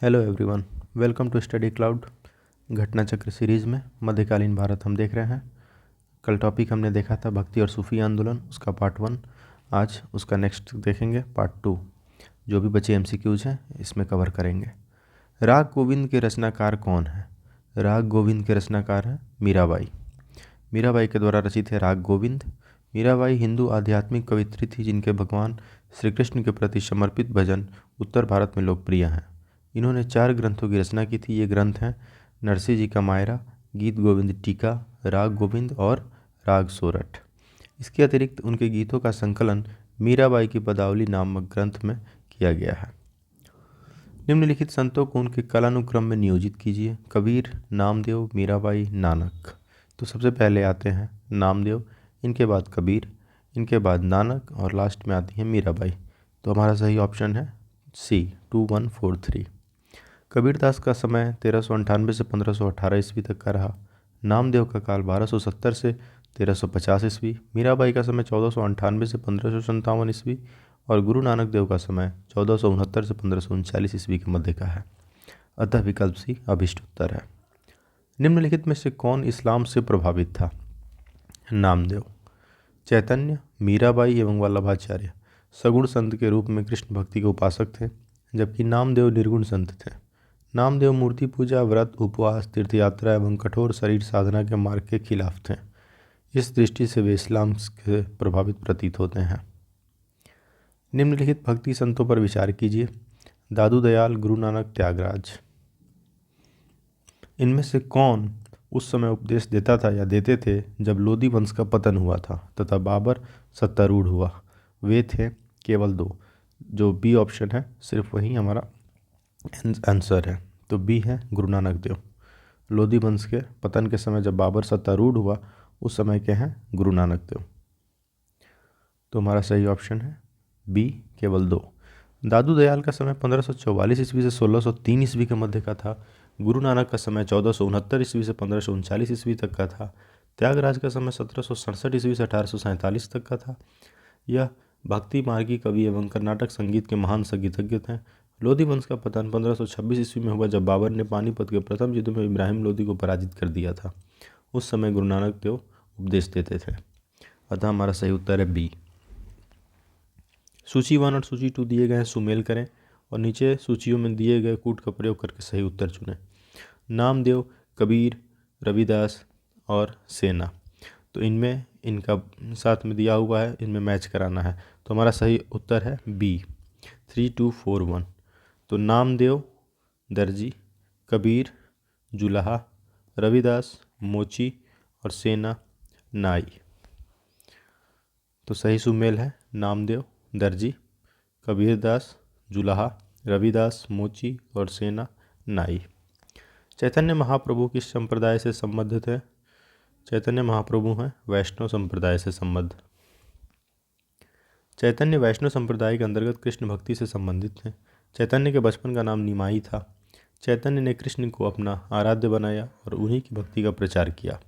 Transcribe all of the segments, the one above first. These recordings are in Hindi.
Hello everyone, welcome to study cloud. घटना चक्र सीरीज़ में मध्यकालीन भारत हम देख रहे हैं। कल टॉपिक हमने देखा था भक्ति और सूफी आंदोलन, उसका पार्ट 1। आज उसका नेक्स्ट देखेंगे पार्ट 2। जो भी बचे एमसीक्यूज हैं इसमें कवर करेंगे। राग गोविंद के रचनाकार कौन है? राग गोविंद के रचनाकार हैं मीराबाई। मीराबाई के द्वारा रचित है राग गोविंद। मीराबाई हिंदू आध्यात्मिक कवित्री थी जिनके भगवान श्री कृष्ण के प्रति समर्पित भजन उत्तर भारत में लोकप्रिय हैं। इन्होंने 4 ग्रंथों की रचना की थी। ये ग्रंथ हैं नरसिंह जी का मायरा, गीत गोविंद टीका, राग गोविंद और राग सोरठ। इसके अतिरिक्त उनके गीतों का संकलन मीराबाई की पदावली नामक ग्रंथ में किया गया है। निम्नलिखित संतों को उनके कालानुक्रम में नियोजित कीजिए। कबीर, नामदेव, मीराबाई, नानक। तो सबसे पहले आते हैं नामदेव, इनके बाद कबीर, इनके बाद नानक और लास्ट में आती है मीराबाई। तो हमारा सही ऑप्शन है सी 2143। कबीरदास का समय 1398 से 1518 ईस्वी तक का रहा। नामदेव का काल 1270 से 1350 ईस्वी। मीराबाई का समय 1498 से 1557 ईस्वी और गुरु नानक देव का समय 1469 से 1539 ईस्वी के मध्य का है। अतः विकल्प सी अभिष्ट उत्तर है। निम्नलिखित में से कौन इस्लाम से प्रभावित था? नामदेव। चैतन्य, मीराबाई एवं वल्लभाचार्य सगुण संत के रूप में कृष्ण भक्ति के उपासक थे, जबकि नामदेव निर्गुण संत थे। नामदेव मूर्ति पूजा, व्रत, उपवास, तीर्थयात्रा एवं कठोर शरीर साधना के मार्ग के खिलाफ थे। इस दृष्टि से वे इस्लाम से प्रभावित प्रतीत होते हैं। निम्नलिखित भक्ति संतों पर विचार कीजिए। दादू दयाल, गुरु नानक, त्यागराज। इनमें से कौन उस समय उपदेश देता था या देते थे जब लोदी वंश का पतन हुआ था तथा बाबर सत्तारूढ़ हुआ? वे थे केवल 2। जो बी ऑप्शन है सिर्फ वही हमारा आंसर है। तो बी है गुरु नानक देव। लोदी वंश के पतन के समय जब बाबर सत्तारूढ़ हुआ उस समय के हैं गुरु नानक देव। तो हमारा सही ऑप्शन है बी केवल 2। दादू दयाल का समय 1544 ईस्वी से 1603 ईस्वी के मध्य का था। गुरु नानक का समय 1469 ईस्वी से 1539 ईस्वी तक का था। त्यागराज का समय 1767 ईस्वी से 1847 तक का था। यह भक्ति मार्गी कवि एवं कर्नाटक संगीत के महान संगीतज्ञ थे। लोदी वंश का पतन 1526 ईस्वी में हुआ जब बाबर ने पानीपत के प्रथम युद्ध में इब्राहिम लोदी को पराजित कर दिया था। उस समय गुरु नानक देव उपदेश देते थे। अतः हमारा सही उत्तर है बी। सूची 1 और सूची 2 दिए गए हैं, सुमेल करें और नीचे सूचियों में दिए गए कूट का प्रयोग करके सही उत्तर चुनें। नामदेव, कबीर, रविदास और सेना। तो इनमें इनका साथ में दिया हुआ है, इनमें मैच कराना है। तो हमारा सही उत्तर है बी 3241। तो नामदेव दर्जी, कबीर जुलाहा, रविदास मोची और सेना नाई। तो सही सुमेल है नामदेव दर्जी, कबीरदास जुलाहा, रविदास मोची और सेना नाई। चैतन्य महाप्रभु किस संप्रदाय से संबंधित है? चैतन्य महाप्रभु हैं वैष्णव संप्रदाय से संबद्ध। चैतन्य वैष्णव संप्रदाय के अंतर्गत कृष्ण भक्ति से संबंधित हैं। चैतन्य के बचपन का नाम निमाई था। चैतन्य ने कृष्ण को अपना आराध्य बनाया और उन्हीं की भक्ति का प्रचार किया।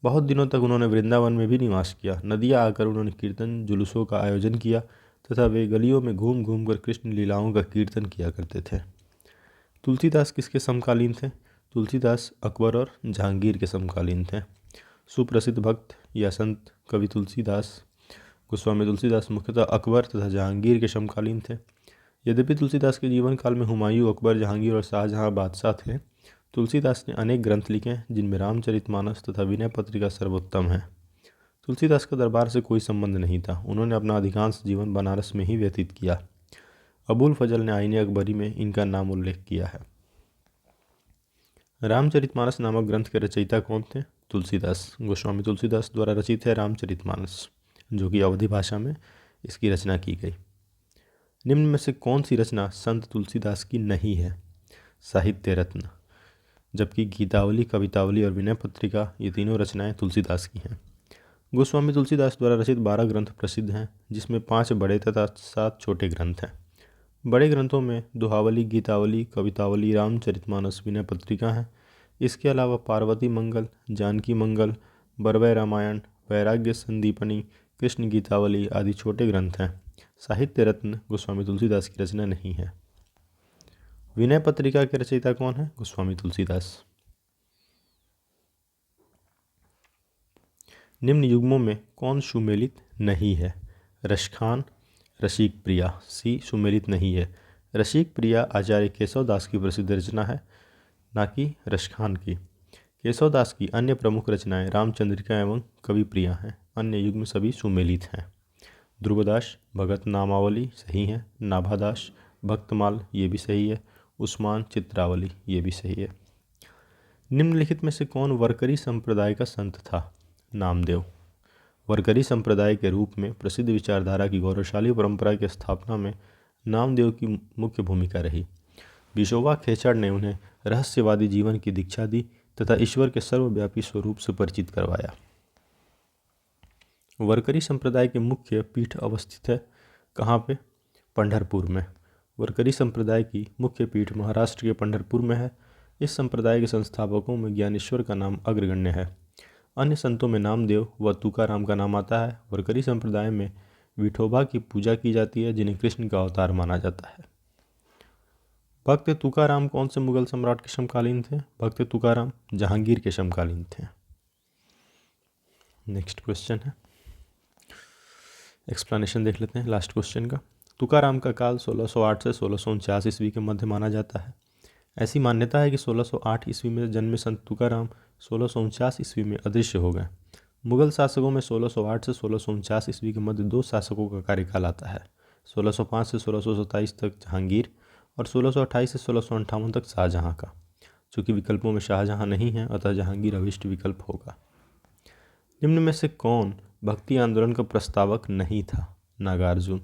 बहुत दिनों तक उन्होंने वृंदावन में भी निवास किया। नदियाँ आकर उन्होंने कीर्तन जुलूसों का आयोजन किया तथा वे गलियों में घूम घूम कर कृष्ण लीलाओं का कीर्तन किया करते थे। तुलसीदास किसके समकालीन थे? तुलसीदास अकबर और जहांगीर के समकालीन थे। सुप्रसिद्ध भक्त या संत कवि तुलसीदास गोस्वामी तुलसीदास मुख्यतः अकबर तथा जहांगीर के समकालीन थे। यद्यपि तुलसीदास के जीवन काल में हुमायूं, अकबर, जहांगीर और शाहजहां बादशाह थे, तुलसीदास ने अनेक ग्रंथ लिखे हैं जिनमें रामचरितमानस तथा विनय पत्रिका सर्वोत्तम है। तुलसीदास का दरबार से कोई संबंध नहीं था। उन्होंने अपना अधिकांश जीवन बनारस में ही व्यतीत किया। अबुल फजल ने आईने अकबरी में इनका नाम उल्लेख किया है। रामचरितमानस नामक ग्रंथ के रचयिता कौन थे? तुलसीदास। गोस्वामी तुलसीदास द्वारा रचित है रामचरितमानस, जो कि अवधी भाषा में इसकी रचना की गई। निम्न में से कौन सी रचना संत तुलसीदास की नहीं है? साहित्य रत्न। जबकि गीतावली, कवितावली और विनय पत्रिका ये तीनों रचनाएं तुलसीदास की हैं। गोस्वामी तुलसीदास द्वारा रचित 12 ग्रंथ प्रसिद्ध हैं, जिसमें 5 बड़े तथा 7 छोटे ग्रंथ हैं। बड़े ग्रंथों में दोहावली, गीतावली, कवितावली, रामचरितमानस, विनय पत्रिका हैं। इसके अलावा पार्वती मंगल, जानकी मंगल, बरवै रामायण, वैराग्य संदीपनी, कृष्ण गीतावली आदि छोटे ग्रंथ हैं। साहित्य रत्न गोस्वामी तुलसीदास की रचना नहीं है। विनय पत्रिका के रचयिता कौन है? गोस्वामी तुलसीदास। निम्न युग्मों में कौन सुमेलित नहीं है? रसखान, रसिक प्रिया। सी सुमेलित नहीं है। रसिक प्रिया आचार्य केशव दास की प्रसिद्ध रचना है, ना कि रसखान की। केशव दास की अन्य प्रमुख रचनाएं रामचंद्रिका एवं कवि प्रिया हैं। अन्य युग्म सभी सुमेलित हैं। ध्रुवदास भगत नामावली सही है। नाभादास भक्तमाल ये भी सही है। उस्मान चित्रावली ये भी सही है। निम्नलिखित में से कौन वरकरी संप्रदाय का संत था? नामदेव। वरकरी संप्रदाय के रूप में प्रसिद्ध विचारधारा की गौरवशाली परंपरा की स्थापना में नामदेव की मुख्य भूमिका रही। विशोबा खेचर ने उन्हें रहस्यवादी जीवन की दीक्षा दी तथा ईश्वर के सर्वव्यापी स्वरूप से परिचित करवाया। वरकरी संप्रदाय के मुख्य पीठ अवस्थित है कहाँ पे? पंढरपुर में। वरकरी संप्रदाय की मुख्य पीठ महाराष्ट्र के पंढरपुर में है। इस संप्रदाय के संस्थापकों में ज्ञानेश्वर का नाम अग्रगण्य है। अन्य संतों में नामदेव व तुकाराम का नाम आता है। वरकरी संप्रदाय में विठोबा की पूजा की जाती है, जिन्हें कृष्ण का अवतार माना जाता है। भक्त तुकाराम कौन से मुगल सम्राट के समकालीन थे? भक्त तुकाराम जहांगीर के समकालीन थे। नेक्स्ट क्वेश्चन है, एक्सप्लेनेशन देख लेते हैं लास्ट क्वेश्चन का। तुकाराम का काल 1608 से 1649 ईस्वी के मध्य माना जाता है। ऐसी मान्यता है कि 1608 ईस्वी में जन्मे संत तुकाराम 1649 ईस्वी में अदृश्य हो गए। मुगल शासकों में 1608 से 1649 ईस्वी के मध्य 2 शासकों का कार्यकाल आता है। 1605 से 1627 तक जहांगीर और 1628 से 1658 तक शाहजहां का। चूँकि विकल्पों में शाहजहां नहीं है, अतः जहांगीर अभिष्ट विकल्प होगा। निम्न में से कौन भक्ति आंदोलन का प्रस्तावक नहीं था? नागार्जुन,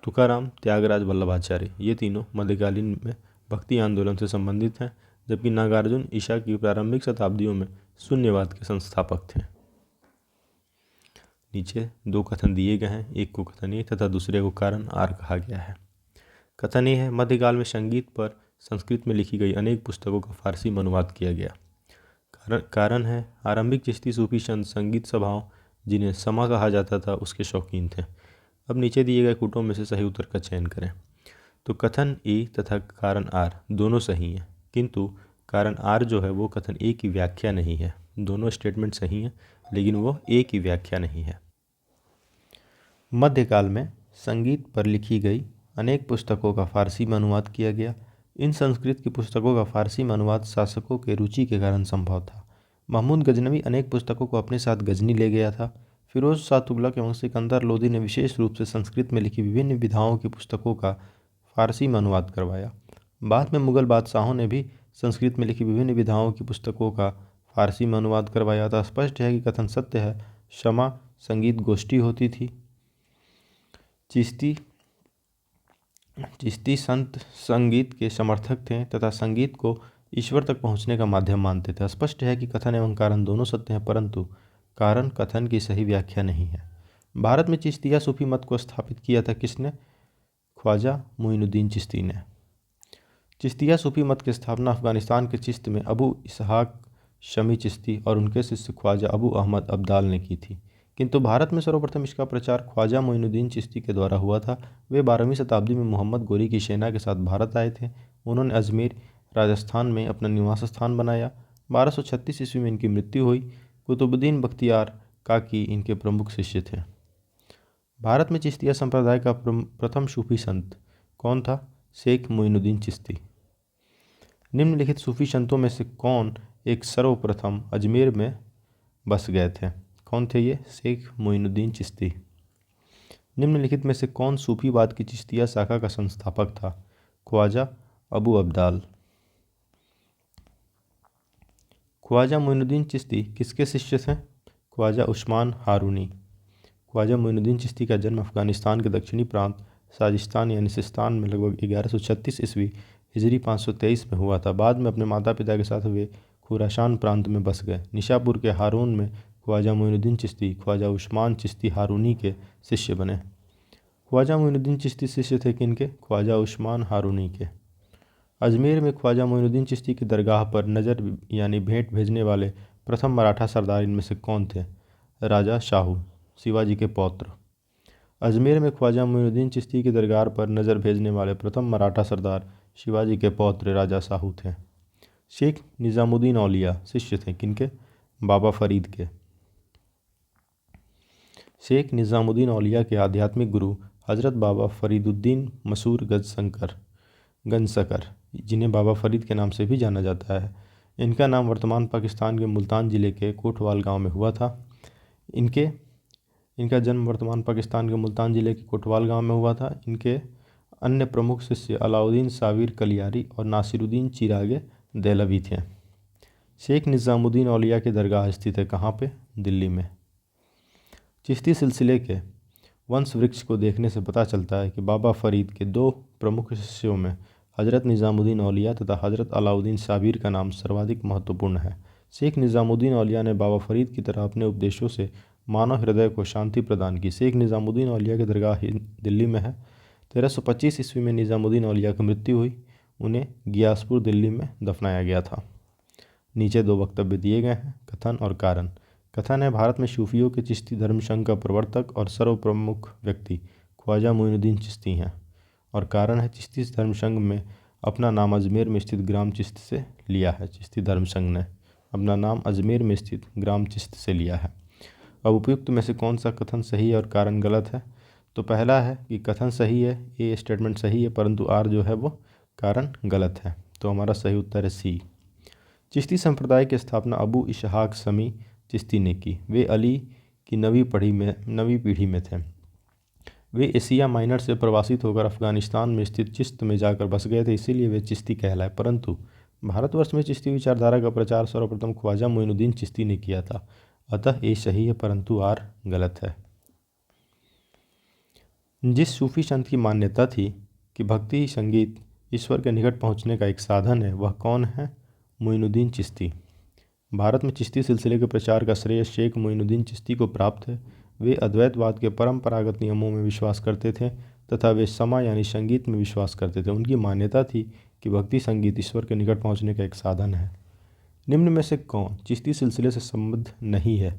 तुकाराम, त्यागराज वल्लभाचार्य ये तीनों मध्यकालीन में भक्ति आंदोलन से संबंधित हैं, जबकि नागार्जुन ईसा की प्रारंभिक शताब्दियों में शून्यवाद के संस्थापक थे। नीचे 2 कथन दिए गए हैं, एक को कथन ए तथा दूसरे को कारण आर कहा गया है। कथन ए है, मध्यकाल में संगीत पर संस्कृत में लिखी गई अनेक पुस्तकों का फारसी में अनुवाद किया गया। कारण है, आरंभिक चिश्ती सूफी संत संगीत सभाओं, जिन्हें समा कहा जाता था, उसके शौकीन थे। अब नीचे दिए गए कूटों में से सही उत्तर का चयन करें। तो कथन ए तथा कारण आर दोनों सही हैं, किंतु कारण आर जो है वो कथन ए की व्याख्या नहीं है। दोनों स्टेटमेंट सही हैं, लेकिन वो ए की व्याख्या नहीं है। मध्यकाल में संगीत पर लिखी गई अनेक पुस्तकों का फारसी में अनुवाद किया गया। इन संस्कृत की पुस्तकों का फारसी में अनुवाद शासकों के रुचि के कारण संभव था। महमूद गजनवी अनेक पुस्तकों को अपने साथ गजनी ले गया था। फिरोज शाह तुगलक एवं सिकंदर लोदी ने विशेष रूप से संस्कृत में लिखी विभिन्न विधाओं की पुस्तकों का फारसी में अनुवाद करवाया। बाद में मुगल बादशाहों ने भी संस्कृत में लिखी विभिन्न विधाओं की पुस्तकों का फारसी में अनुवाद करवाया था। स्पष्ट है कि कथन सत्य है। शमा संगीत गोष्ठी होती थी। चिश्ती संत संगीत के समर्थक थे तथा संगीत को ईश्वर तक पहुंचने का माध्यम मानते थे। स्पष्ट है कि कथन एवं कारण दोनों सत्य हैं, परंतु कारण कथन की सही व्याख्या नहीं है। भारत में चिश्तिया सूफी मत को स्थापित किया था किसने? ख्वाजा मोइनुद्दीन चिश्ती ने। चिश्तिया सूफी मत की स्थापना अफगानिस्तान के चिश्त में अबू इसहाक शमी चिश्ती और उनके शिष्य ख्वाजा अबू अहमद अब्दाल ने की थी, किंतु भारत में सर्वप्रथम इसका प्रचार ख्वाजा मोइनुद्दीन चिश्ती के द्वारा हुआ था। वे 12वीं शताब्दी में मोहम्मद गोरी की सेना के साथ भारत आए थे। उन्होंने अजमेर राजस्थान में अपना निवास स्थान बनाया। 1236 ईस्वी में इनकी मृत्यु हुई। कुतुबुद्दीन बख्तियार काकी इनके प्रमुख शिष्य थे। भारत में चिश्तिया संप्रदाय का प्रथम सूफी संत कौन था? शेख मोइनुद्दीन चिश्ती। निम्नलिखित सूफी संतों में से कौन एक सर्वप्रथम अजमेर में बस गए थे? कौन थे ये? शेख मोइनुद्दीन चिश्ती। निम्नलिखित में से कौन सूफीवाद की चिश्तिया शाखा का संस्थापक था? ख्वाजा अबू अब्दाल। ख्वाजा मोइनुद्दीन चिश्ती किसके शिष्य थे? ख्वाजा उस्मान हारूनी। ख्वाजा मोइनुद्दीन चिश्ती का जन्म अफगानिस्तान के दक्षिणी प्रांत साजिस्तान यानी सिस्तान में लगभग 1136 ईस्वी हिजरी 523 में हुआ था। बाद में अपने माता पिता के साथ वे खुरासान प्रांत में बस गए। निशापुर के हारून में ख्वाजा मोइनुद्दीन चिश्ती ख्वाजा उस्मान चिश्ती हारूनी के शिष्य बने। ख्वाजा मोइनुद्दीन चिश्ती शिष्य थे किनके? ख्वाजा उस्मान हारूनी के। अजमेर में ख्वाजा मोइनुद्दीन चिश्ती की दरगाह पर नज़र यानी भेंट भेजने वाले प्रथम मराठा सरदार इनमें से कौन थे? राजा शाहू, शिवाजी के पौत्र। अजमेर में ख्वाजा मोइनुद्दीन चिश्ती की दरगाह पर नज़र भेजने वाले प्रथम मराठा सरदार शिवाजी के पौत्र राजा साहू थे। शेख निज़ामुद्दीन औलिया शिष्य थे किनके? बाबा फरीद के। शेख निज़ामुद्दीन औलिया के आध्यात्मिक गुरु हज़रत बाबा फरीदुद्दीन मसूर गंजसकर, जिन्हें बाबा फरीद के नाम से भी जाना जाता है। इनका नाम वर्तमान पाकिस्तान के मुल्तान ज़िले के कोटवाल गांव में हुआ था। इनका जन्म वर्तमान पाकिस्तान के मुल्तान ज़िले के कोटवाल गांव में हुआ था। इनके अन्य प्रमुख शिष्य अलाउद्दीन साबिर कलियारी और नासिरुद्दीन चिरागे देहलवी थे। शेख निज़ामुद्दीन औलिया की दरगाह स्थित है कहाँ पे? दिल्ली में। चिश्ती सिलसिले के वंश वृक्ष को देखने से पता चलता है कि बाबा फरीद के दो प्रमुख शिष्यों में हज़रत निज़ामुद्दीन औलिया तथा हज़रत अलाउद्दीन साबिर का नाम सर्वाधिक महत्वपूर्ण है। शेख निज़ामुद्दीन औलिया ने बाबा फरीद की तरह अपने उपदेशों से मानव हृदय को शांति प्रदान की। शेख निज़ामुद्दीन औलिया की दरगाह दिल्ली में है। 1325 ईस्वी में निज़ामुद्दीन औलिया की मृत्यु हुई। उन्हें गियासपुर दिल्ली में दफनाया गया था। नीचे दो वक्तव्य दिए गए हैं, कथन और कारण। कथन है, भारत में सूफियों के चिश्ती धर्म संघ का प्रवर्तक और सर्वप्रमुख व्यक्ति ख्वाजा मोइनुद्दीन चिश्ती हैं। और कारण है, चिश्ती धर्म संघ में अपना नाम अजमेर में स्थित ग्राम चिश्त से लिया है। चिश्ती धर्म संघ ने अपना नाम अजमेर में स्थित ग्राम चिश्त से लिया है। अब उपयुक्त में से कौन सा कथन सही है और कारण गलत है? तो पहला है कि कथन सही है, ए स्टेटमेंट सही है, परंतु आर जो है वो कारण गलत है। तो हमारा सही उत्तर है सी। चिश्ती संप्रदाय की स्थापना अबू इशहाक समी चिश्ती ने की। वे अली की नवीं पीढ़ी में थे। वे एशिया माइनर से प्रवासित होकर अफगानिस्तान में स्थित चिश्त में जाकर बस गए थे, इसीलिए वे चिश्ती कहलाए। परंतु भारतवर्ष में चिश्ती विचारधारा का प्रचार सर्वप्रथम ख्वाजा मोइनुद्दीन चिश्ती ने किया था। अतः ए सही है, परंतु आर गलत है। जिस सूफी संत की मान्यता थी कि भक्ति संगीत ईश्वर के निकट पहुंचने का एक साधन है, वह कौन है? मोइनुद्दीन चिश्ती। भारत में चिश्ती सिलसिले के प्रचार का श्रेय शेख मोइनुद्दीन चिश्ती को प्राप्त है। वे अद्वैतवाद के परंपरागत नियमों में विश्वास करते थे तथा वे समा यानी संगीत में विश्वास करते थे। उनकी मान्यता थी कि भक्ति संगीत ईश्वर के निकट पहुंचने का एक साधन है। निम्न में से कौन चिश्ती सिलसिले से संबद्ध नहीं है?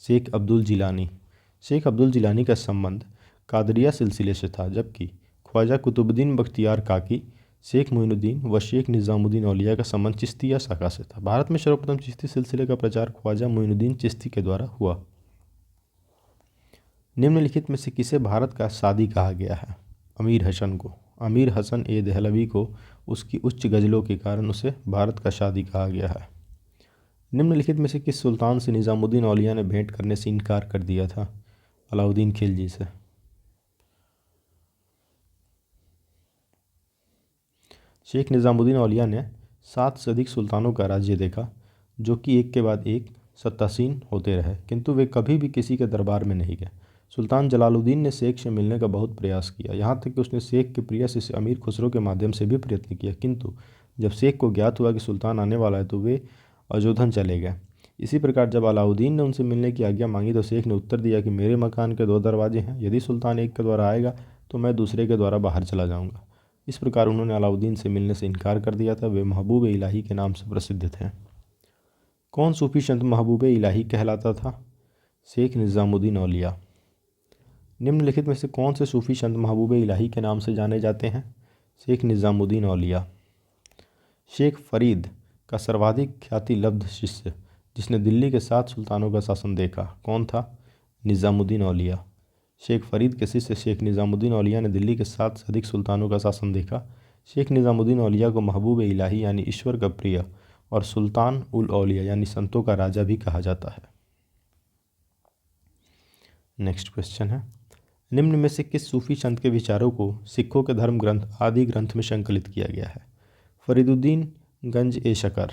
शेख अब्दुल जिलानी। शेख अब्दुल जिलानी का संबंध कादरिया सिलसिले से था, जबकि ख्वाजा कुतुबुद्दीन बख्तियार काकी, शेख मोइनुद्दीन व शेख निज़ामुद्दीन औलिया का संबंध चिश्तिया शाखा से था। भारत में सर्वप्रथम चिश्ती सिलसिले का प्रचार ख्वाजा मोइनुद्दीन चिश्ती के द्वारा हुआ। निम्नलिखित में से किसे भारत का सादी कहा गया है? अमीर हसन को। अमीर हसन ए देहलवी को उसकी उच्च गज़लों के कारण उसे भारत का शादी कहा गया है। निम्नलिखित में से किस सुल्तान से निज़ामुद्दीन औलिया ने भेंट करने से इनकार कर दिया था? अलाउद्दीन खिलजी से। शेख निज़ामुद्दीन औलिया ने 7 से अधिक सुल्तानों का राज्य देखा, जो कि एक के बाद एक सत्तासीन होते रहे, किंतु वे कभी भी किसी के दरबार में नहीं गए। सुल्तान जलालुद्दीन ने शेख से मिलने का बहुत प्रयास किया, यहाँ तक कि उसने शेख के प्रिय शिष्य अमीर खुसरो के माध्यम से भी प्रयत्न किया, किंतु जब शेख को ज्ञात हुआ कि सुल्तान आने वाला है तो वे अजोधन चले गए। इसी प्रकार जब अलाउद्दीन ने उनसे मिलने की आज्ञा मांगी तो शेख ने उत्तर दिया कि मेरे मकान के 2 दरवाजे हैं, यदि सुल्तान एक के द्वारा आएगा तो मैं दूसरे के द्वारा बाहर चला जाऊँगा। इस प्रकार उन्होंने अलाउद्दीन से मिलने से इनकार कर दिया था। वे महबूब इलाही के नाम से प्रसिद्ध थे। कौन सूफी संत महबूब इलाही कहलाता था? शेख निज़ामुद्दीन औलिया। निम्नलिखित में से कौन से सूफी संत महबूब इलाही के नाम से जाने जाते हैं? शेख निज़ामुद्दीन औलिया। शेख फरीद का सर्वाधिक ख्याति लब्ध शिष्य जिसने दिल्ली के 7 सुल्तानों का शासन देखा, कौन था? निज़ामुद्दीन औलिया। शेख फरीद के शिष्य शेख निज़ामुद्दीन औलिया ने दिल्ली के 7 से अधिक सुल्तानों का शासन देखा। शेख निज़ामुद्दीन औलिया को महबूब इलाही यानी ईश्वर का प्रिय और सुल्तान उल औलिया यानी संतों का राजा भी कहा जाता है। नेक्स्ट क्वेश्चन है, निम्न में से किस सूफी संत के विचारों को सिखों के धर्म ग्रंथ आदि ग्रंथ में संकलित किया गया है? फरीदुद्दीन गंज ए शकर।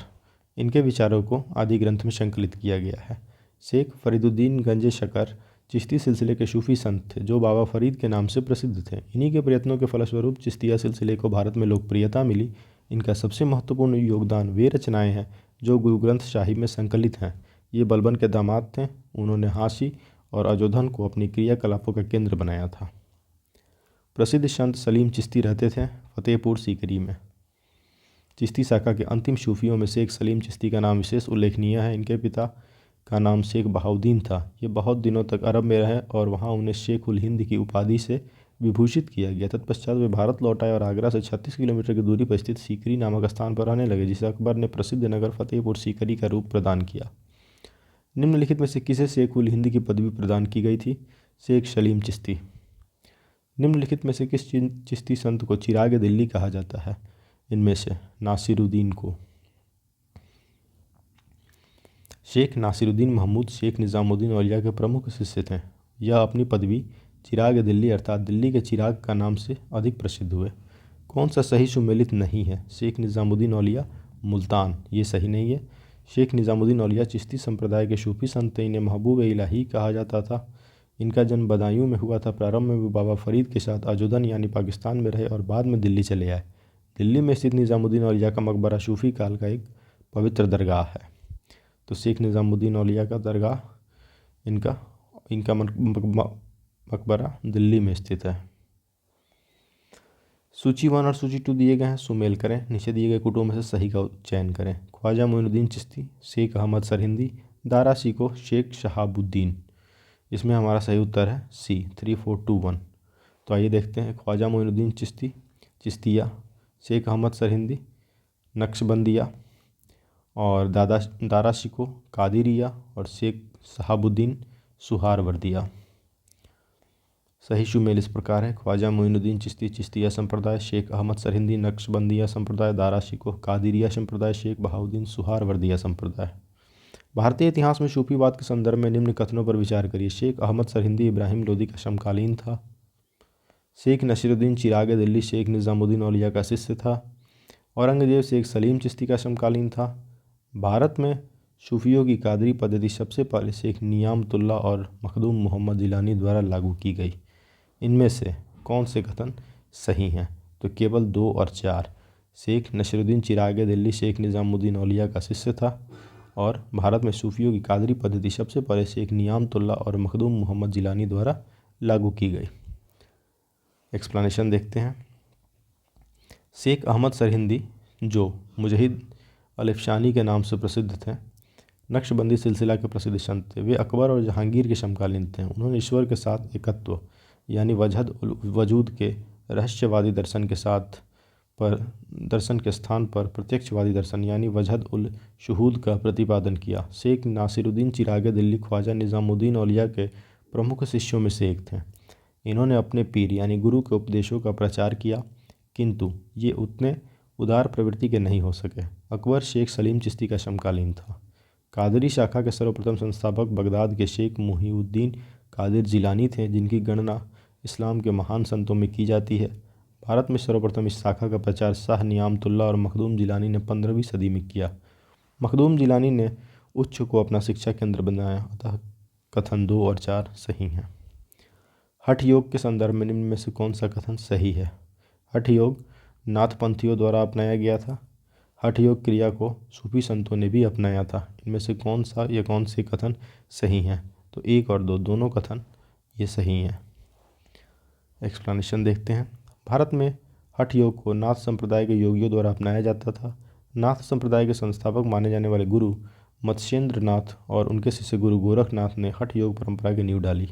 इनके विचारों को आदि ग्रंथ में संकलित किया गया है। शेख फरीदुद्दीन गंज ए शकर चिश्ती सिलसिले के सूफी संत थे जो बाबा फरीद के नाम से प्रसिद्ध थे। इन्हीं के प्रयत्नों के फलस्वरूप चिश्तिया सिलसिले को भारत में लोकप्रियता मिली। इनका सबसे महत्वपूर्ण योगदान वे रचनाएं हैं जो गुरु ग्रंथ साहिब में संकलित हैं। ये बलबन के दामाद थे। उन्होंने हाशी और अजोधन को अपनी क्रियाकलापों का केंद्र बनाया था। प्रसिद्ध संत सलीम चिश्ती रहते थे फतेहपुर सीकरी में। चिश्ती शाखा के अंतिम सूफियों में शेख सलीम चिश्ती का नाम विशेष उल्लेखनीय है। इनके पिता का नाम शेख बहाउद्दीन था। ये बहुत दिनों तक अरब में रहे और वहाँ उन्हें शेख उल हिंद की उपाधि से विभूषित किया गया। तत्पश्चात वे भारत लौट आए और आगरा से 36 किलोमीटर की दूरी पर स्थित सीकरी नामक स्थान पर रहने लगे, जिसे अकबर ने प्रसिद्ध नगर फतेहपुर सीकरी का रूप प्रदान किया। निम्नलिखित में से किसे शेख उल हिंद की पदवी प्रदान की गई थी? शेख सलीम चिश्ती। निम्नलिखित में से किस चिश्ती संत को चिराग दिल्ली कहा जाता है? इनमें से नासिरुद्दीन को। शेख नासिरुद्दीन महमूद शेख निज़ामुद्दीन औलिया के प्रमुख शिष्य थे। यह अपनी पदवी चिराग दिल्ली अर्थात दिल्ली के चिराग का नाम से अधिक प्रसिद्ध हुए। कौन सा सही सुमेलित नहीं है? शेख निज़ामुद्दीन औलिया मुल्तान, ये सही नहीं है। शेख निज़ामुद्दीन औलिया चिश्ती संप्रदाय के सूफी संत थे। इन्हें महबूब इलाही कहा जाता था। इनका जन्म बदायूं में हुआ था। प्रारंभ में वे बाबा फरीद के साथ अजोदन यानी पाकिस्तान में रहे और बाद में दिल्ली चले आए। दिल्ली में स्थित निज़ामुद्दीन औलिया का मकबरा सूफी काल का एक पवित्र दरगाह है। तो शेख निज़ामुद्दीन औलिया का दरगाह इनका मकबरा दिल्ली में स्थित है। सूची 1 और सूची 2 दिए गए हैं, सुमेल करें। नीचे दिए गए कुटुंब में से सही का चयन करें। ख्वाजा मोइनुद्दीन चिश्ती, शेख अहमद सरहिंदी, दारा शिकोह, शेख शहाबुद्दीन। इसमें हमारा सही उत्तर है सी 3 4 2 1। तो आइए देखते हैं। ख्वाजा मोइनुद्दीन चिश्ती चिश्तिया, शेख अहमद सरहिंदी नक्शबंदिया, और दारा शिकोह कादिरिया, और शेख शहाबुद्दीन सुहारवर्दिया। सही शुमेल इस प्रकार है। ख्वाजा मोइनुद्दीन चिश्ती चिश्तिया संप्रदाय, शेख अहमद सरहिंदी नक्शबंदिया संप्रदाय, दारा शिकोह कादिरिया संप्रदाय, शेख बहाउद्दीन सुहारवर्दिया संप्रदाय। भारतीय इतिहास में सूफीवाद के संदर्भ में निम्न कथनों पर विचार करिए। शेख अहमद सरहिंदी इब्राहिम लोदी का समकालीन था। शेख नसीरुद्दीन चिराग दिल्ली शेख निज़ामुद्दीन औलिया का शिष्य था। औरंगजेब शेख सलीम चिश्ती का समकालीन था। भारत में सूफियों की कादरी पद्धति सबसे पहले शेख नियामतुल्लाह और मखदूम मोहम्मद जिलानी द्वारा लागू की गई। इनमें से कौन से कथन सही हैं? तो केवल 2 और 4। शेख नसीरुद्दीन चिराग दिल्ली शेख निज़ामुद्दीन औलिया का शिष्य था, और भारत में सूफियों की कादरी पद्धति सबसे पहले शेख नियामतुल्लाह और मखदूम मोहम्मद जिलानी द्वारा लागू की गई। एक्सप्लेनेशन देखते हैं। शेख अहमद सरहिंदी, जो मुजहिद अलिफशानी के नाम से प्रसिद्ध थे, नक्शबंदी सिलसिला के प्रसिद्ध संत थे। वे अकबर और जहांगीर के समकालीन थे। उन्होंने ईश्वर के साथ एकत्व यानी वजूद के रहस्यवादी दर्शन के स्थान पर प्रत्यक्षवादी दर्शन यानी वजहद उल शुहूद का प्रतिपादन किया। शेख नासिरुद्दीन चिराग दिल्ली ख्वाजा निज़ामुद्दीन औलिया के प्रमुख शिष्यों में से एक थे। इन्होंने अपने पीर यानी गुरु के उपदेशों का प्रचार किया, किंतु ये उतने उदार प्रवृत्ति के नहीं हो सके। अकबर शेख सलीम चिश्ती का समकालीन था। कादरी शाखा के सर्वप्रथम संस्थापक बगदाद के शेख मुहीउद्दीन कादिर जिलानी थे, जिनकी गणना इस्लाम के महान संतों में की जाती है। भारत में सर्वप्रथम इस शाखा का प्रचार शाह नियामतुल्लाह और मखदूम जिलानी ने 15वीं सदी में किया। मखदूम जिलानी ने उच्च को अपना शिक्षा केंद्र बनाया, अतः कथन 2 और 4 सही हैं। हठ योग के संदर्भ में निम्न में से कौन सा कथन सही है? हठ योग नाथपंथियों द्वारा अपनाया गया था। हठ योग क्रिया को सूफी संतों ने भी अपनाया था। इनमें से कौन से कथन सही हैं? तो 1 और 2 दोनों कथन ये सही हैं। एक्सप्लेनेशन देखते हैं। भारत में हठ योग को नाथ संप्रदाय के योगियों द्वारा अपनाया जाता था। नाथ संप्रदाय के संस्थापक माने जाने वाले गुरु मत्स्येंद्र नाथ और उनके शिष्य गुरु गोरखनाथ ने हठ योग परंपरा की नींव डाली।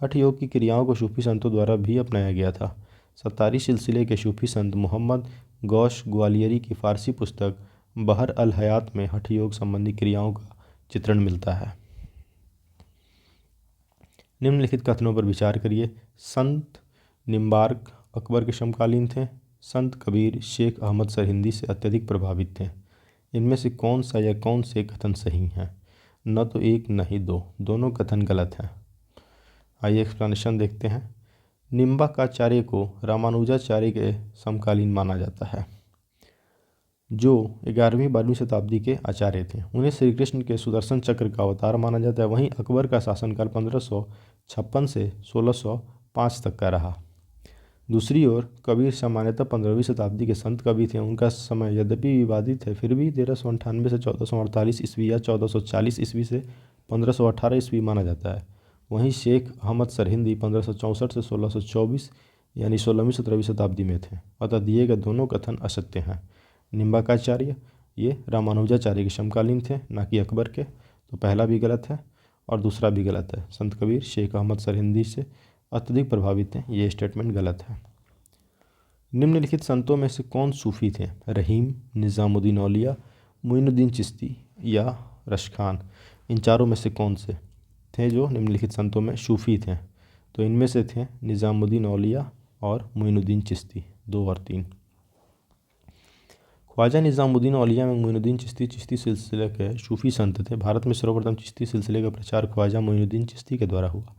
हठ योग की क्रियाओं को सूफी संतों द्वारा भी अपनाया गया था। सत्तारी सिलसिले के सूफी संत मोहम्मद गौश ग्वालियरी की फारसी पुस्तक बहर अल हयात में हठ योग संबंधी क्रियाओं का चित्रण मिलता है। निम्नलिखित कथनों पर विचार करिए। संत निम्बार्क अकबर के समकालीन थे। संत कबीर शेख अहमद सरहिंदी से अत्यधिक प्रभावित थे। इनमें से कौन सा या कौन से कथन सही हैं? न तो 1 न ही 2, दोनों कथन गलत हैं। आइए एक्सप्लेनेशन देखते हैं। निम्बार्काचार्य को रामानुजाचार्य के समकालीन माना जाता है, जो 11वीं-12वीं शताब्दी के आचार्य थे। उन्हें श्री कृष्ण के सुदर्शन चक्र का अवतार माना जाता है। वहीं अकबर का शासनकाल 1556 से 1605 तक का रहा। दूसरी ओर कबीर सामान्यतः 15वीं शताब्दी के संत कवि थे। उनका समय यद्यपि विवादित है, फिर भी 1398 से 1448 ईस्वी या 1440 ईस्वी से 1518 ईस्वी माना जाता है। वहीं शेख अहमद सरहिंदी 1564 से 1624 यानी 16वीं-17वीं शताब्दी में थे। अतः दिए गए दोनों कथन असत्य हैं। निम्बार्काचार्य ये रामानुजाचार्य के समकालीन थे, न कि अकबर के। तो पहला भी गलत है और दूसरा भी गलत है। संत कबीर शेख अहमद सरहिंदी से अत्यधिक प्रभावित हैं, ये स्टेटमेंट गलत है। निम्नलिखित संतों में से कौन सूफी थे? रहीम, निज़ामुद्दीन औलिया, मोइनुद्दीन चिश्ती या रश खान। इन चारों में से कौन से थे जो निम्नलिखित संतों में सूफी थे? तो इनमें से थे निज़ामुद्दीन औलिया और मोइनुद्दीन चिश्ती, 2 और 3। ख्वाजा निज़ामुद्दीन औलिया में मोइनुद्दीन चिश्ती चिश्ती सिलसिले के सूफी संत थे। भारत में सर्वप्रथम चिश्ती सिलसिले का प्रचार ख्वाजा मोइनुद्दीन चिश्ती के द्वारा हुआ।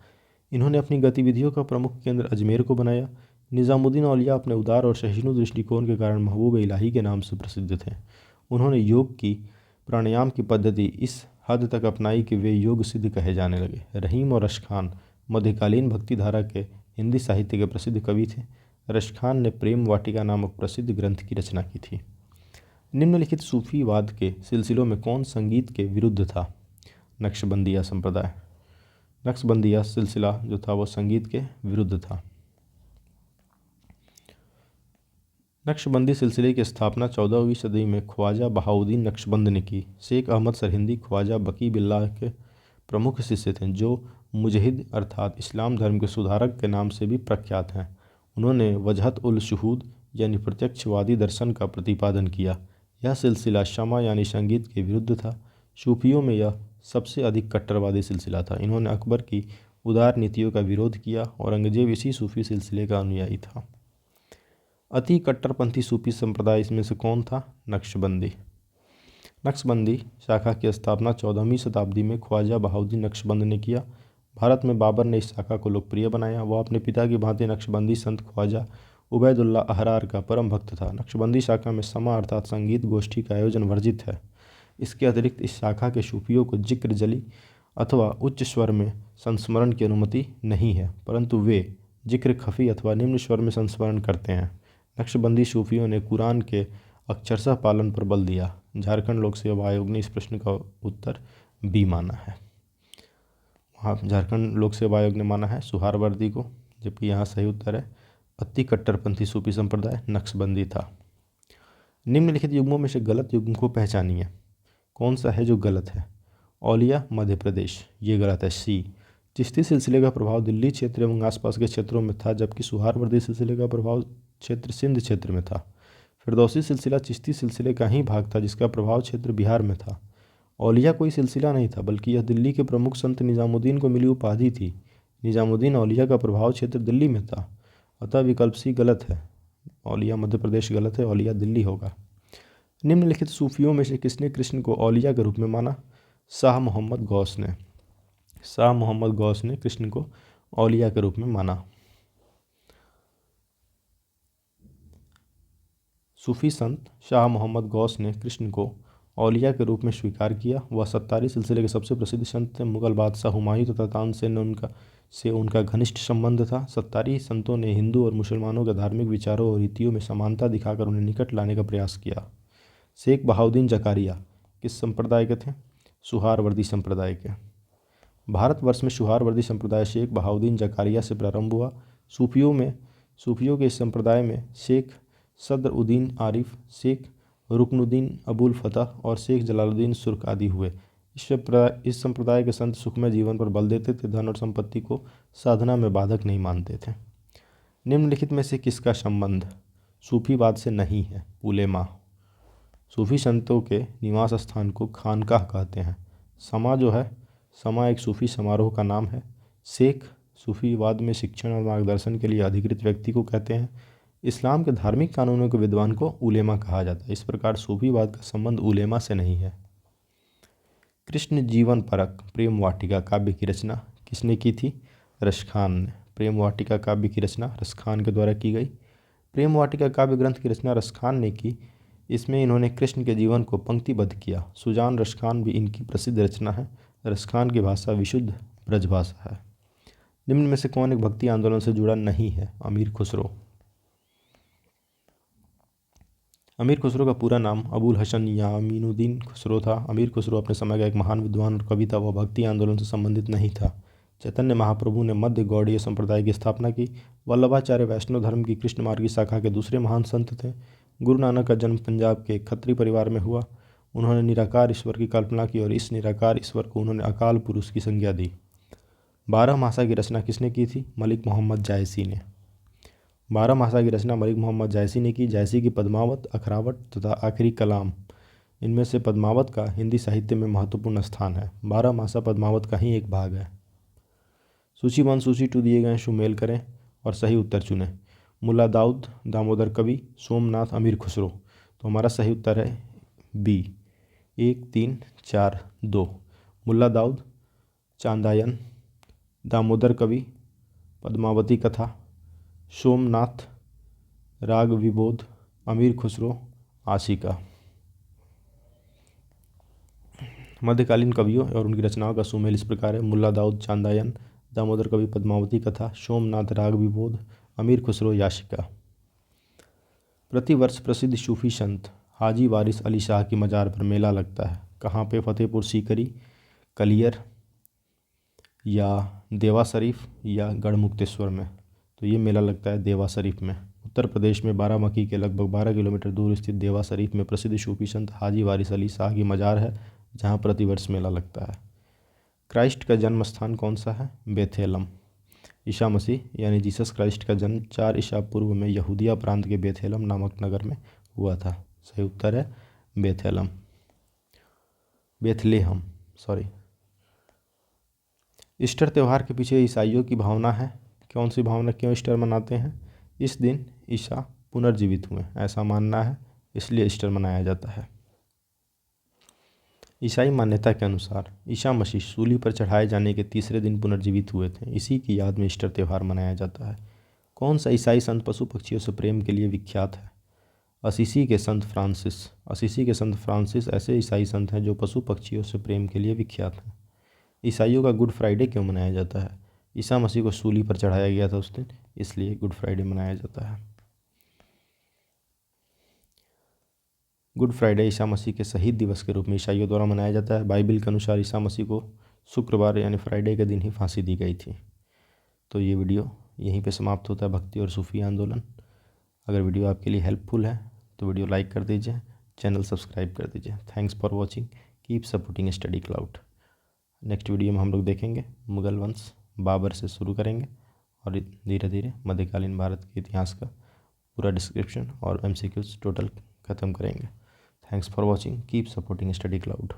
इन्होंने अपनी गतिविधियों का प्रमुख केंद्र अजमेर को बनाया। निज़ामुद्दीन औलिया अपने उदार और सहिष्णु दृष्टिकोण के कारण महबूब इलाही के नाम से प्रसिद्ध थे। उन्होंने योग की, प्राणायाम की पद्धति इस हद तक अपनाई कि वे योग सिद्ध कहे जाने लगे। रहीम और रश खान मध्यकालीन भक्ति धारा के हिंदी साहित्य के प्रसिद्ध कवि थे। रश खान ने प्रेम वाटिका नामक प्रसिद्ध ग्रंथ की रचना की थी। निम्नलिखित सूफीवाद के सिलसिलों में कौन संगीत के विरुद्ध था? नक्शबंदिया संप्रदाय। नक्शबंदिया सिलसिला जो था वो संगीत के विरुद्ध था। नक्शबंदी सिलसिले की स्थापना 14वीं सदी में ख्वाजा बहाउद्दीन नक्शबंद ने की। शेख अहमद सरहिंदी ख्वाजा बकी बिल्लाह के प्रमुख शिष्य थे, जो मुजहिद अर्थात इस्लाम धर्म के सुधारक के नाम से भी प्रख्यात हैं। उन्होंने वजहत उल शुहूद यानी प्रत्यक्षवादी दर्शन का प्रतिपादन किया। यह सिलसिला शमा यानी संगीत के विरुद्ध था। सूफियों में यह सबसे अधिक कट्टरवादी सिलसिला था। इन्होंने अकबर की उदार नीतियों का विरोध किया और औरंगजेब इसी सूफी सिलसिले का अनुयायी था। अति कट्टरपंथी सूफी संप्रदाय इसमें से कौन था? नक्शबंदी। नक्शबंदी शाखा की स्थापना 14वीं शताब्दी में ख्वाजा बहाउद्दीन नक्शबंद ने किया। भारत में बाबर ने इस शाखा को लोकप्रिय बनाया। वह अपने पिता की भांति नक्शबंदी संत ख्वाजा उबैदुल्ला अहरार का परम भक्त था। नक्शबंदी शाखा में समा अर्थात संगीत गोष्ठी का आयोजन वर्जित है। इसके अतिरिक्त इस शाखा के सूफियों को जिक्र जली अथवा उच्च स्वर में संस्मरण की अनुमति नहीं है, परंतु वे जिक्र खफी अथवा निम्न स्वर में संस्मरण करते हैं। नक्शबंदी सूफियों ने कुरान के अक्षरशः पालन पर बल दिया। झारखंड लोक सेवा आयोग ने इस प्रश्न का उत्तर बी माना है। वहाँ झारखंड लोक सेवा आयोग ने माना है सुहारवर्दी को, जबकि यहाँ सही उत्तर है अति कट्टरपंथी सूफी संप्रदाय नक्शबंदी था। निम्नलिखित युग्मों में से गलत युग्म को पहचानिए। कौन सा है जो गलत है? औलिया मध्य प्रदेश, ये गलत है, सी। चिश्ती सिलसिले का प्रभाव दिल्ली क्षेत्र एवं आसपास के क्षेत्रों में था, जबकि सुहारवर्दी सिलसिले का प्रभाव क्षेत्र सिंध क्षेत्र में था। फिरदौसी सिलसिला चिश्ती सिलसिले का ही भाग था, जिसका प्रभाव क्षेत्र बिहार में था। औलिया कोई सिलसिला नहीं था, बल्कि यह दिल्ली के प्रमुख संत निज़ामुद्दीन को मिली उपाधि थी। निज़ामुद्दीन औलिया का प्रभाव क्षेत्र दिल्ली में था, अतः विकल्प सी गलत है। औलिया मध्य प्रदेश गलत है, औलिया दिल्ली होगा। निम्नलिखित सूफियों में से किसने कृष्ण को औलिया के रूप में माना? शाह मोहम्मद गौस ने। शाह मोहम्मद गौस ने कृष्ण को औलिया के रूप में माना। सूफी संत शाह मोहम्मद गौस ने कृष्ण को औलिया के रूप में स्वीकार किया। वह सत्तारी सिलसिले के सबसे प्रसिद्ध संत थे। मुगल बादशाह हुमायूं तथा तानसेन से उनका घनिष्ठ संबंध था। सत्तारी संतों ने हिंदू और मुसलमानों के धार्मिक विचारों और रीतियों में समानता दिखाकर उन्हें निकट लाने का प्रयास किया। शेख बहाउद्दीन जकारिया किस संप्रदाय के थे? सुहारवर्दी संप्रदाय के। भारतवर्ष में सुहारवर्दी संप्रदाय शेख बहाउद्दीन जकारिया से प्रारंभ हुआ। सूफियों के इस संप्रदाय में शेख सदरुद्दीन आरिफ, शेख रुकनुद्दीन अबुल फतह और शेख जलालुद्दीन सुर्ख आदि हुए। इस संप्रदाय के संत सुखमय जीवन पर बल देते थे, धन और संपत्ति को साधना में बाधक नहीं मानते थे। निम्नलिखित में से किसका संबंध सूफीवाद से नहीं है? उलेमा। सूफी संतों के निवास स्थान को खानकाह कहते हैं। समा एक सूफी समारोह का नाम है। शेख सूफीवाद में शिक्षण और मार्गदर्शन के लिए अधिकृत व्यक्ति को कहते हैं। इस्लाम के धार्मिक कानूनों के विद्वान को उलेमा कहा जाता है। इस प्रकार सूफीवाद का संबंध उलेमा से नहीं है। कृष्ण जीवन परक प्रेम वाटिका काव्य की रचना किसने की थी? रश खान ने। प्रेम वाटिका काव्य की रचना रश खान के द्वारा की गई। प्रेम वाटिका काव्य ग्रंथ की रचना रश खान ने की। इसमें इन्होंने कृष्ण के जीवन को पंक्तिबद्ध किया। सुजान रश खान भी इनकी प्रसिद्ध रचना है। रश खान की भाषा विशुद्ध ब्रजभाषा है। निम्न में से कौन एक भक्ति आंदोलन से जुड़ा नहीं है? अमीर खुसरो। अमीर खुसरो का पूरा नाम अबुल हसन यामीनुद्दीन खुसरो था। अमीर खुसरो अपने समय का एक महान विद्वान और कवि था। वह भक्ति आंदोलन से संबंधित नहीं था। चैतन्य महाप्रभु ने मध्य गौड़ीय संप्रदाय की स्थापना की। वल्लभाचार्य वैष्णव धर्म की कृष्ण मार्ग की शाखा के दूसरे महान संत थे। गुरु नानक का जन्म पंजाब के खत्री परिवार में हुआ। उन्होंने निराकार ईश्वर की कल्पना की और इस निराकार ईश्वर को उन्होंने अकाल पुरुष की संज्ञा दी। बारहमासा की रचना किसने की थी? मलिक मोहम्मद जायसी ने। बारहमासा की रचना मलिक मोहम्मद जायसी ने की। जायसी की पद्मावत, अखरावट तथा आखिरी कलाम, इनमें से पद्मावत का हिंदी साहित्य में महत्वपूर्ण स्थान है। बारहमासा पद्मावत का ही एक भाग है। सूची 1 सूची 2 दिए गए सुमेल करें और सही उत्तर चुनें। मुल्ला दाऊद, दामोदर कवि, सोमनाथ, अमीर खुसरो। तो हमारा सही उत्तर है बी, 1 3 4 2। मुल्ला दाऊद, चांदायन, दामोदर कवि, पद्मावती कथा, सोमनाथ, राग विबोध, अमीर खुसरो, आशिका। मध्यकालीन कवियों और उनकी रचनाओं का सुमेल इस प्रकार है: मुल्ला दाऊद, चांदायन, दामोदर कवि, पद्मावती कथा, सोमनाथ, राग विबोध, अमीर खुसरो, याशिका। प्रतिवर्ष प्रसिद्ध सूफी संत हाजी वारिस अली शाह की मज़ार पर मेला लगता है। कहाँ पे? फतेहपुर सीकरी, कलियर या देवा शरीफ या गढ़मुक्तेश्वर में। तो ये मेला लगता है देवा शरीफ में। उत्तर प्रदेश में बाराबंकी के लगभग 12 किलोमीटर दूर स्थित देवा शरीफ में प्रसिद्ध सूफी संत हाजी वारिस अली शाह की मज़ार है, जहाँ प्रतिवर्ष मेला लगता है। क्राइस्ट का जन्म स्थान कौन सा है? बेथेलम। ईसा मसीह यानी जीसस क्राइस्ट का जन्म 4 ईसा पूर्व में यहूदिया प्रांत के बेथेलम नामक नगर में हुआ था। सही उत्तर है बेथेलम, बेथलेहम, सॉरी। ईस्टर त्यौहार के पीछे ईसाइयों की भावना है। कौन सी भावना? क्यों ईस्टर मनाते हैं? इस दिन ईसा पुनर्जीवित हुए, ऐसा मानना है, इसलिए ईस्टर मनाया जाता है। ईसाई मान्यता के अनुसार ईसा मसीह सूली पर चढ़ाए जाने के तीसरे दिन पुनर्जीवित हुए थे। इसी की याद में ईस्टर त्यौहार मनाया जाता है। कौन सा ईसाई संत पशु पक्षियों से प्रेम के लिए विख्यात है? असीसी के संत फ्रांसिस। असीसी के संत फ्रांसिस ऐसे ईसाई संत हैं जो पशु पक्षियों से प्रेम के लिए विख्यात हैं। ईसाइयों का गुड फ्राइडे क्यों मनाया जाता है? ईसा मसीह को सूली पर चढ़ाया गया था उस दिन, इसलिए गुड फ्राइडे मनाया जाता है। गुड फ्राइडे ईसा मसीह के शहीद दिवस के रूप में ईसाइयों द्वारा मनाया जाता है। बाइबिल के अनुसार ईसा मसीह को शुक्रवार यानी फ्राइडे के दिन ही फांसी दी गई थी। तो ये वीडियो यहीं पे समाप्त होता है, भक्ति और सूफी आंदोलन। अगर वीडियो आपके लिए हेल्पफुल है तो वीडियो लाइक कर दीजिए, चैनल सब्सक्राइब कर दीजिए। Thanks for watching, keep supporting study cloud. Next video में हम लोग देखेंगे मुग़ल वंश, बाबर से शुरू करेंगे और धीरे धीरे मध्यकालीन भारत के इतिहास का पूरा डिस्क्रिप्शन और MCQs टोटल ख़त्म करेंगे। Thanks for watching, keep supporting study cloud.